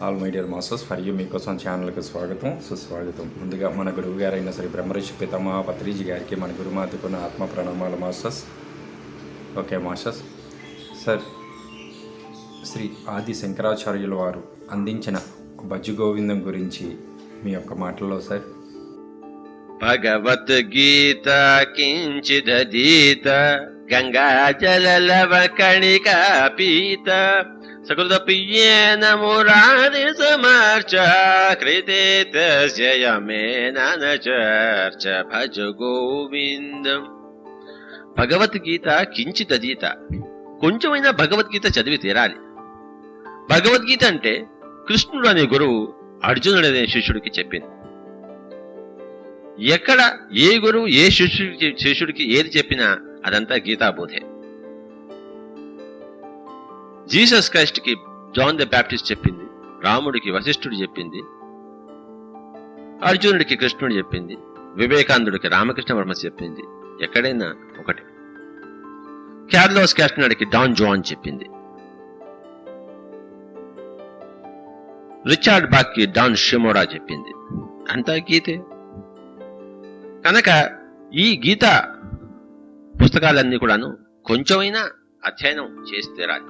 All my dear masters for you మీకోసం ఛానల్కి స్వాగతం సుస్వాగతం. ముందుగా మన గురువు గారైన శ్రీ బ్రహ్మర్షి పితామహ పత్రిజీ గారికి మన గురుమాతకు నా ఆత్మ ప్రణామాలు masters. Okay masters. Sir, Shri Adi శంకరాచార్యుల వారు అందించిన భజగోవిందం గురించి మీ యొక్క మాటల్లో సార్. భగవద్గీత కించిదీత గంగాజలలవకణికా పీత సకృతపియేన మురారి సమర్చ కృతే తస్య యమేన న చర్చ భజ గోవిందం. భగవద్గీత కించిదీత, కొంచెమైనా భగవద్గీత చదివి తీరాలి. భగవద్గీత అంటే కృష్ణుడు అనే గురువు అర్జునుడు అనే శిష్యుడికి చెప్పింది. ఎక్కడ ఏ గురువు ఏ శిష్యుడికి ఏది చెప్పినా అదంతా గీతాబోధే. జీసస్ క్రైస్ట్ కి జాన్ ద బ్యాప్టిస్ట్ చెప్పింది, రాముడికి వశిష్ఠుడు చెప్పింది, అర్జునుడికి కృష్ణుడు చెప్పింది, వివేకానందుడికి రామకృష్ణ వర్మ చెప్పింది. ఎక్కడైనా ఒకటి. క్యార్లోస్ క్యాస్టనర్కి డాన్ జోన్ చెప్పింది, రిచార్డ్ బాక్ కి డాన్ షిమోరా చెప్పింది. అంతా గీతే. కనుక ఈ గీత పుస్తకాలన్నీ కూడాను కొంచెమైనా అధ్యయనం చేసి తీరాలి.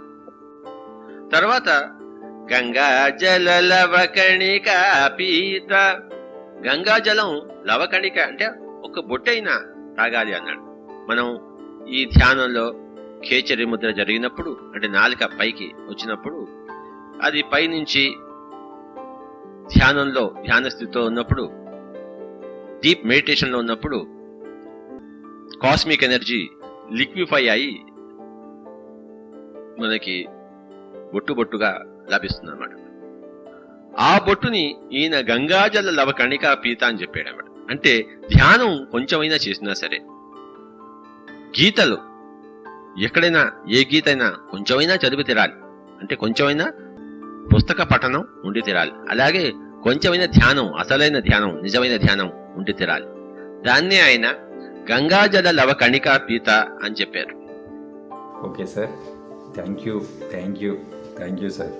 తర్వాత గంగాజల లవకణికా పీత, గంగాజలం లవకణిక అంటే ఒక బొట్టైనా తాగాలి అన్నాడు. మనం ఈ ధ్యానంలో ఖేచరి ముద్ర జరిగినప్పుడు, అంటే నాలుక పైకి వచ్చినప్పుడు, అది పైనుంచి ధ్యానంలో ధ్యాన స్థితిలో ఉన్నప్పుడు, డీప్ మెడిటేషన్ లో ఉన్నప్పుడు కాస్మిక్ ఎనర్జీ లిక్విఫై అయి మనకి బొట్టు బొట్టుగా లభిస్తుంది అన్నమాట. ఆ బొట్టుని ఈయన గంగాజల లవ కణికా పీత అని చెప్పాడు అన్నమాట. అంటే ధ్యానం కొంచెమైనా చేసినా సరే, గీతలు ఎక్కడైనా ఏ గీత అయినా కొంచెమైనా చదివి తీరాలి. అంటే కొంచెమైనా పుస్తక పఠనం ఉండి తీరాలి. అలాగే కొంచెమైన ధ్యానం, అసలైన ధ్యానం, నిజమైన ధ్యానం ఉండి తీరాలి. దాన్నే ఆయన గంగాజల లవ కణికా పీత అని చెప్పారు. Okay sir, thank you sir.